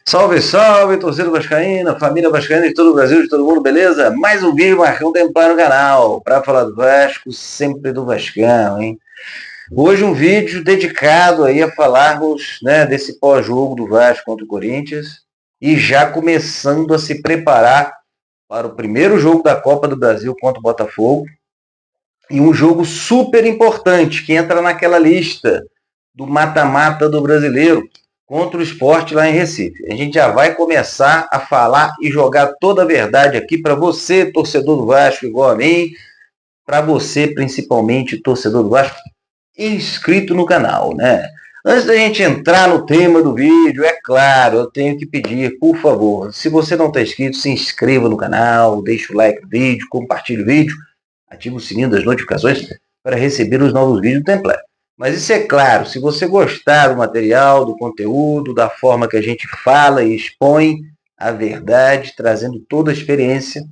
Salve, salve, torcida vascaína, família vascaína de todo o Brasil, de todo mundo, beleza? Mais um vídeo Marcão Templar no canal, para falar do Vasco, sempre do Vascão, hein? Hoje um vídeo dedicado aí a falarmos, né, desse pós-jogo do Vasco contra o Corinthians e já começando a se preparar para o primeiro jogo da Copa do Brasil contra o Botafogo e um jogo super importante que entra naquela lista do mata-mata do Brasileiro, contra o Sport lá em Recife. A gente já vai começar a falar e jogar toda a verdade aqui para você, torcedor do Vasco, igual a mim, para você, principalmente, torcedor do Vasco, inscrito no canal, né? Antes da gente entrar no tema do vídeo, é claro, eu tenho que pedir, por favor, se você não está inscrito, se inscreva no canal, deixe o like no vídeo, compartilhe o vídeo, ative o sininho das notificações para receber os novos vídeos do Templar. Mas isso é claro, se você gostar do material, do conteúdo, da forma que a gente fala e expõe a verdade, trazendo toda a experiência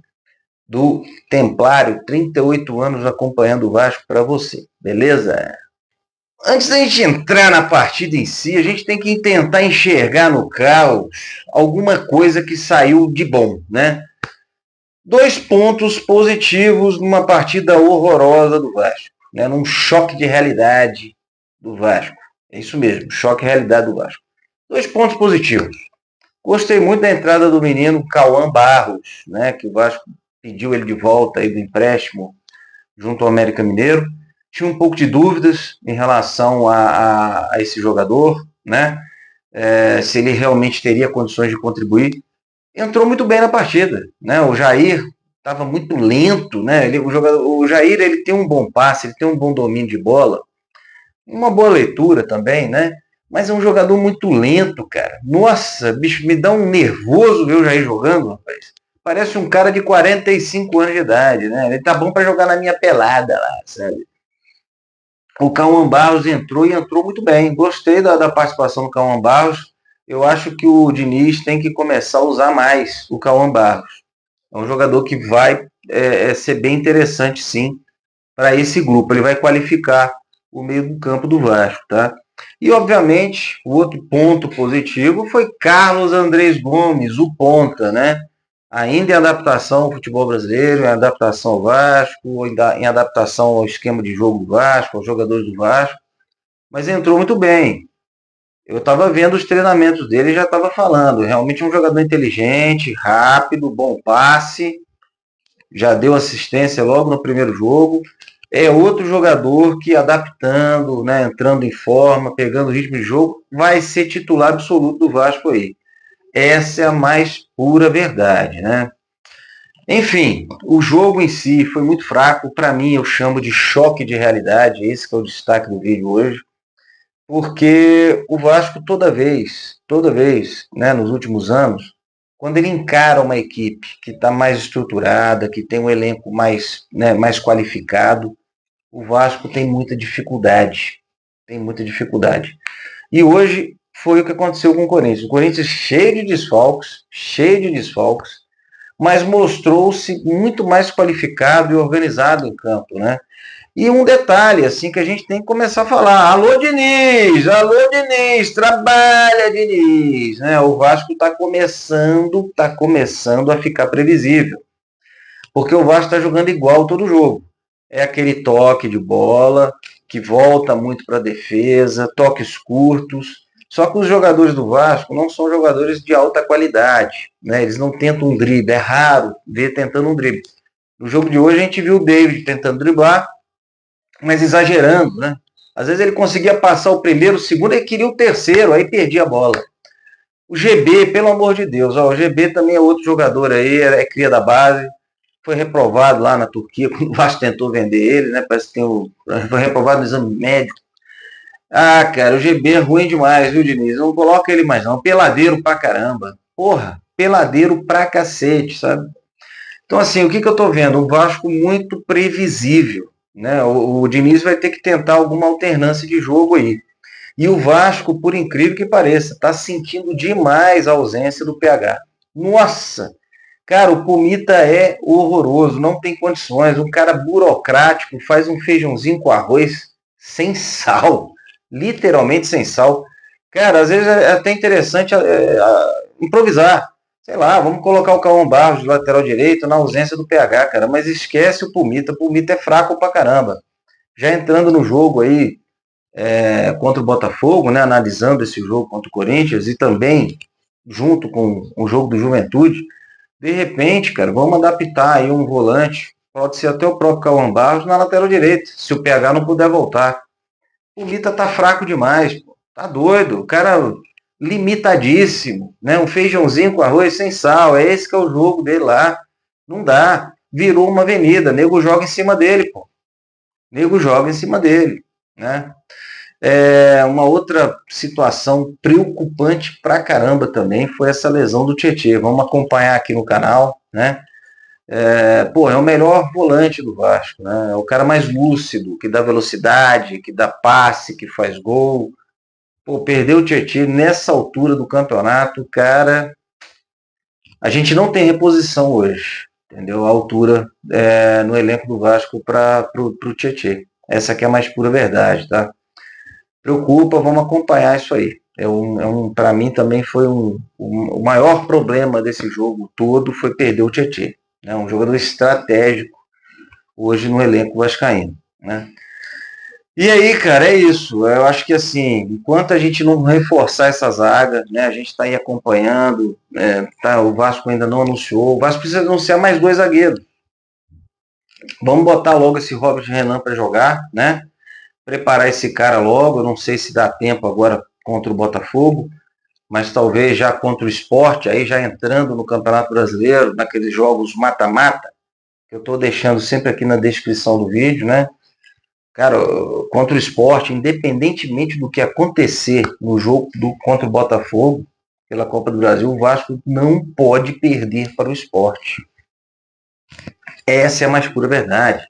do Templário, 38 anos acompanhando o Vasco para você, beleza? Antes da gente entrar na partida em si, a gente tem que tentar enxergar no caos alguma coisa que saiu de bom, né? 2 pontos positivos numa partida horrorosa do Vasco, né? Num choque de realidade do Vasco. É isso mesmo, choque de realidade do Vasco. 2 pontos positivos. Gostei muito da entrada do menino Cauã Barros, né? Que o Vasco pediu ele de volta aí do empréstimo junto ao América Mineiro. Tinha um pouco de dúvidas em relação a esse jogador, né? Se ele realmente teria condições de contribuir. Entrou muito bem na partida, né? O Jair estava muito lento, né? O Jair ele tem um bom passe, ele tem um bom domínio de bola, uma boa leitura também, né? Mas é um jogador muito lento, cara. Nossa, bicho, me dá um nervoso ver o Jair jogando, rapaz. Parece um cara de 45 anos de idade, né? Ele tá bom para jogar na minha pelada lá, sabe? O Cauã Barros entrou e entrou muito bem. Gostei da participação do Cauã Barros. Eu acho que o Diniz tem que começar a usar mais o Cauã Barros. É um jogador que vai ser bem interessante, sim, para esse grupo. Ele vai qualificar o meio do campo do Vasco, tá? E, obviamente, o outro ponto positivo foi Carlos Andrés Gomes, o ponta, né? Ainda em adaptação ao futebol brasileiro, em adaptação ao Vasco, em adaptação ao esquema de jogo do Vasco, aos jogadores do Vasco, mas entrou muito bem. Eu estava vendo os treinamentos dele e já estava falando. Realmente é um jogador inteligente, rápido, bom passe, já deu assistência logo no primeiro jogo. É outro jogador que adaptando, né, entrando em forma, pegando o ritmo de jogo, vai ser titular absoluto do Vasco aí. Essa é a mais pura verdade, né? Enfim, o jogo em si foi muito fraco. Para mim, eu chamo de choque de realidade. Esse que é o destaque do vídeo hoje. Porque o Vasco toda vez, né, nos últimos anos, quando ele encara uma equipe que está mais estruturada, que tem um elenco mais, né, mais qualificado, o Vasco tem muita dificuldade. Tem muita dificuldade. E hoje foi o que aconteceu com o Corinthians. O Corinthians cheio de desfalques, mas mostrou-se muito mais qualificado e organizado em campo, né? E um detalhe, assim, que a gente tem que começar a falar, alô Diniz, trabalha Diniz, né? O Vasco está começando a ficar previsível, porque o Vasco está jogando igual todo jogo. É aquele toque de bola, que volta muito para a defesa, toques curtos. Só que os jogadores do Vasco não são jogadores de alta qualidade, né? Eles não tentam um drible, é raro ver tentando um drible. No jogo de hoje a gente viu o David tentando driblar, mas exagerando, né? Às vezes ele conseguia passar o primeiro, o segundo, ele queria o terceiro, aí perdia a bola. O GB, pelo amor de Deus, ó, o GB também é outro jogador aí, é cria da base, foi reprovado lá na Turquia, quando o Vasco tentou vender ele, né? Parece que foi reprovado no exame médico. Ah, cara, o GB é ruim demais, viu, Diniz? Não coloca ele mais não. Peladeiro pra caramba. Porra, peladeiro pra cacete, sabe? Então, assim, o que eu tô vendo? Um Vasco muito previsível, né? O Diniz vai ter que tentar alguma alternância de jogo aí. E o Vasco, por incrível que pareça, tá sentindo demais a ausência do PH. Nossa! Cara, o Comita é horroroso, não tem condições. Um cara burocrático, faz um feijãozinho com arroz sem sal. Literalmente sem sal. Cara, às vezes é até interessante improvisar. Sei lá, vamos colocar o Cauã Barros de lateral direito na ausência do PH, cara, mas esquece o Pumita. O Pumita é fraco pra caramba. Já entrando no jogo aí contra o Botafogo, né, analisando esse jogo contra o Corinthians e também junto com o jogo do Juventude, de repente, cara, vamos adaptar aí um volante, pode ser até o próprio Cauã Barros na lateral direita, se o PH não puder voltar. O Mita tá fraco demais, pô. Tá doido, o cara limitadíssimo, né? Um feijãozinho com arroz sem sal, é esse que é o jogo dele lá. Não dá, virou uma avenida, nego joga em cima dele, pô. Nego joga em cima dele, né? Uma outra situação preocupante pra caramba também foi essa lesão do Tietê. Vamos acompanhar aqui no canal, né? É o melhor volante do Vasco, né? É o cara mais lúcido, que dá velocidade, que dá passe, que faz gol. Pô, perdeu o Tietê nessa altura do campeonato, cara. A gente não tem reposição hoje, entendeu? A altura no elenco do Vasco para o Tietê. Essa aqui é a mais pura verdade, tá? Preocupa, vamos acompanhar isso aí. Para mim também foi o maior problema desse jogo todo foi perder o Tietê. Né? Um jogador estratégico hoje no elenco vascaíno. Né? E aí, cara, é isso. Eu acho que assim, enquanto a gente não reforçar essa zaga, né, a gente está aí acompanhando, o Vasco ainda não anunciou, o Vasco precisa anunciar mais 2 zagueiros. Vamos botar logo esse Robert Renan para jogar, né? Preparar esse cara logo, eu não sei se dá tempo agora contra o Botafogo, mas talvez já contra o Sport, aí já entrando no Campeonato Brasileiro, naqueles jogos mata-mata, que eu estou deixando sempre aqui na descrição do vídeo, né? Cara, contra o Sport, independentemente do que acontecer no jogo contra o Botafogo, pela Copa do Brasil, o Vasco não pode perder para o Sport. Essa é a mais pura verdade.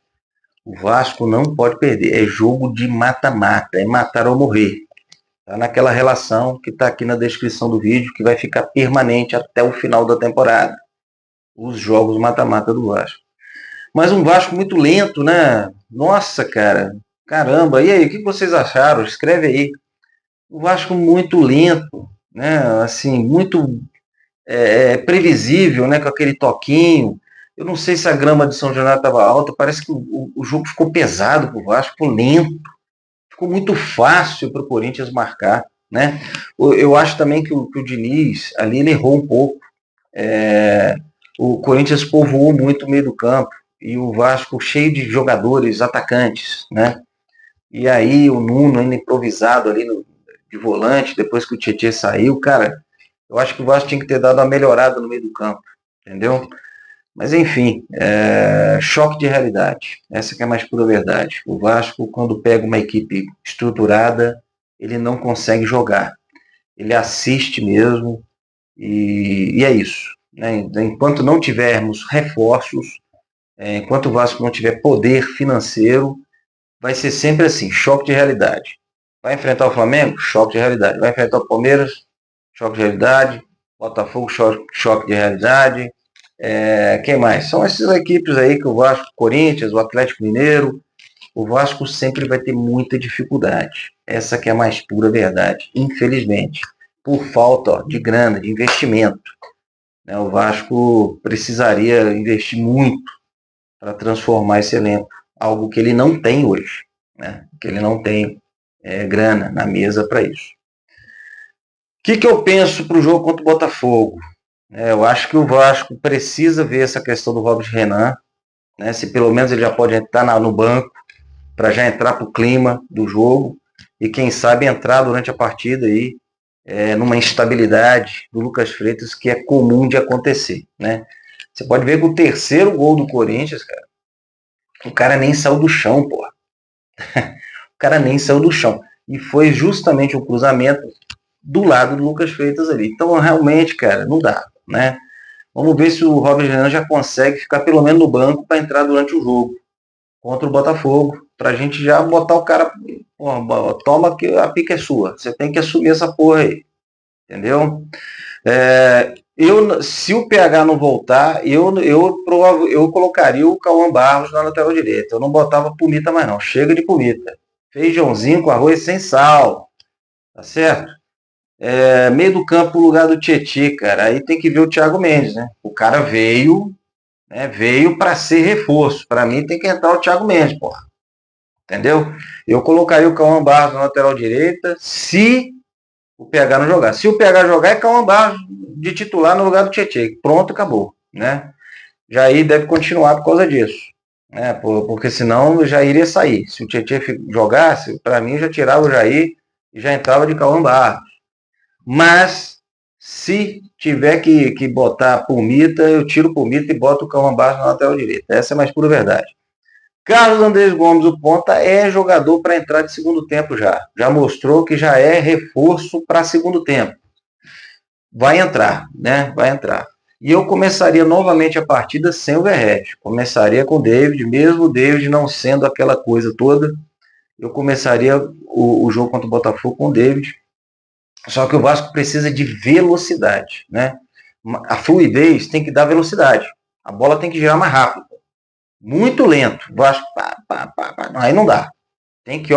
O Vasco não pode perder. É jogo de mata-mata, é matar ou morrer. Tá naquela relação que está aqui na descrição do vídeo, que vai ficar permanente até o final da temporada. Os jogos mata-mata do Vasco. Mas um Vasco muito lento, né? Nossa, cara. Caramba. E aí, o que vocês acharam? Escreve aí. O Vasco muito lento, né? Assim, muito previsível, né? Com aquele toquinho. Eu não sei se a grama de São Januário estava alta. Parece que o jogo ficou pesado para o Vasco, ficou lento. Ficou muito fácil para o Corinthians marcar, né? Eu acho também que o Diniz ali ele errou um pouco. O Corinthians povoou muito o meio do campo e o Vasco cheio de jogadores atacantes, né? E aí o Nuno ainda improvisado ali de volante, depois que o Tietê saiu, cara, eu acho que o Vasco tinha que ter dado uma melhorada no meio do campo, entendeu? Mas enfim, choque de realidade. Essa que é a mais pura verdade. O Vasco, quando pega uma equipe estruturada, ele não consegue jogar. Ele assiste mesmo e é isso. Né? Enquanto não tivermos reforços, enquanto o Vasco não tiver poder financeiro, vai ser sempre assim, choque de realidade. Vai enfrentar o Flamengo? Choque de realidade. Vai enfrentar o Palmeiras? Choque de realidade. Botafogo, choque de realidade. Quem mais? São essas equipes aí que o Vasco, Corinthians, o Atlético Mineiro, o Vasco sempre vai ter muita dificuldade. Essa que é a mais pura verdade, infelizmente. Por falta de grana, de investimento. Né? O Vasco precisaria investir muito para transformar esse elenco. Algo que ele não tem hoje. Né? Que ele não tem grana na mesa para isso. O que eu penso para o jogo contra o Botafogo? Eu acho que o Vasco precisa ver essa questão do Robert Renan, né? Se pelo menos ele já pode entrar no banco, para já entrar para o clima do jogo, e quem sabe entrar durante a partida aí, numa instabilidade do Lucas Freitas, que é comum de acontecer. Né? Você pode ver que o terceiro gol do Corinthians, cara, o cara nem saiu do chão, porra. O cara nem saiu do chão. E foi justamente o cruzamento do lado do Lucas Freitas ali. Então, realmente, cara, não dá, né? Vamos ver se o Robert Renan já consegue ficar pelo menos no banco para entrar durante o jogo contra o Botafogo, para a gente já botar o cara, toma que a pica é sua, você tem que assumir essa porra aí, entendeu? Se o PH não voltar, eu colocaria o Cauã Barros na lateral direita, eu não botava Pumita mais não, chega de Pumita, feijãozinho com arroz sem sal, tá certo? Meio do campo pro lugar do Tietê, cara. Aí tem que ver o Thiago Mendes, né? O cara veio, né? Veio para ser reforço. Para mim tem que entrar o Thiago Mendes, porra. Entendeu? Eu colocaria o Cauã Barros na lateral direita se o PH não jogar. Se o PH jogar, é Cauã Barros de titular no lugar do Tietê. Pronto, acabou, né? Jair deve continuar por causa disso, né? Porque senão já iria sair. Se o Tietê jogasse, para mim já tirava o Jair e já entrava de Cauã Barros. Mas se tiver que botar Pulmita, eu tiro o Pulmita e boto o Cauã Barros na lateral direita. Essa é a mais pura verdade. Carlos Andrés Gomes, o ponta, é jogador para entrar de segundo tempo já. Já mostrou que já é reforço para segundo tempo. Vai entrar, né? Vai entrar. E eu começaria novamente a partida sem o Verratti. Começaria com o David, mesmo o David não sendo aquela coisa toda. Eu começaria o jogo contra o Botafogo com o David. Só que o Vasco precisa de velocidade, né? A fluidez tem que dar velocidade. A bola tem que girar mais rápido. Muito lento. O Vasco, aí não dá. Tem que,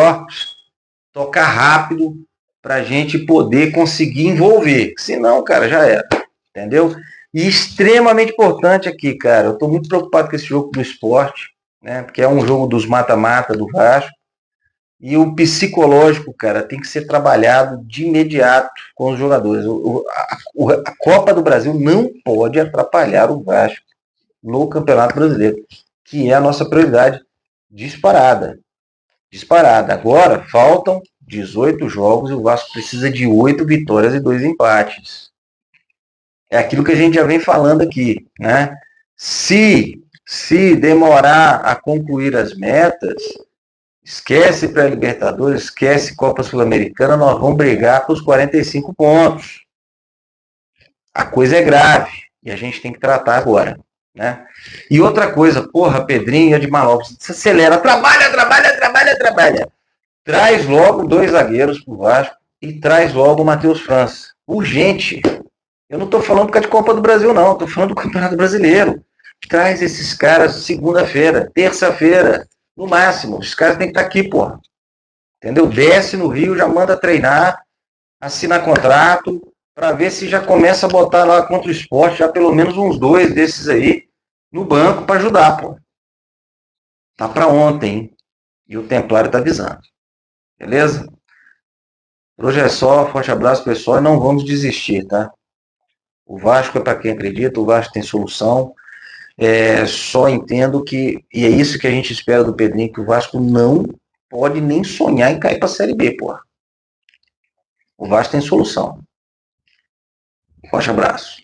tocar rápido pra gente poder conseguir envolver. Senão, cara, já era. Entendeu? E extremamente importante aqui, cara. Eu tô muito preocupado com esse jogo do Sport, né? Porque é um jogo dos mata-mata do Vasco. E o psicológico, cara, tem que ser trabalhado de imediato com os jogadores. A Copa do Brasil não pode atrapalhar o Vasco no Campeonato Brasileiro, que é a nossa prioridade disparada. Disparada. Agora, faltam 18 jogos e o Vasco precisa de 8 vitórias e 2 empates. É aquilo que a gente já vem falando aqui, né? Se demorar a concluir as metas, esquece pré-Libertadores, esquece Copa Sul-Americana, nós vamos brigar para os 45 pontos. A coisa é grave e a gente tem que tratar agora, né? E outra coisa, porra, Pedrinho, Edmar Lopes, se acelera, trabalha. Traz logo 2 zagueiros pro Vasco e traz logo o Matheus França. Urgente. Eu não estou falando por causa de Copa do Brasil, não. Estou falando do Campeonato Brasileiro. Traz esses caras segunda-feira, terça-feira, no máximo. Os caras têm que estar aqui, porra. Entendeu? Desce no Rio, já manda treinar, assina contrato, para ver se já começa a botar lá contra o Sport, já pelo menos uns 2 desses aí no banco para ajudar, pô. Tá para ontem, e o Templário tá avisando. Beleza? Por hoje é só, forte abraço, pessoal, e não vamos desistir, tá? O Vasco é para quem acredita, o Vasco tem solução. Só entendo que, e é isso que a gente espera do Pedrinho, que o Vasco não pode nem sonhar em cair para a Série B, porra. O Vasco tem solução. Forte abraço.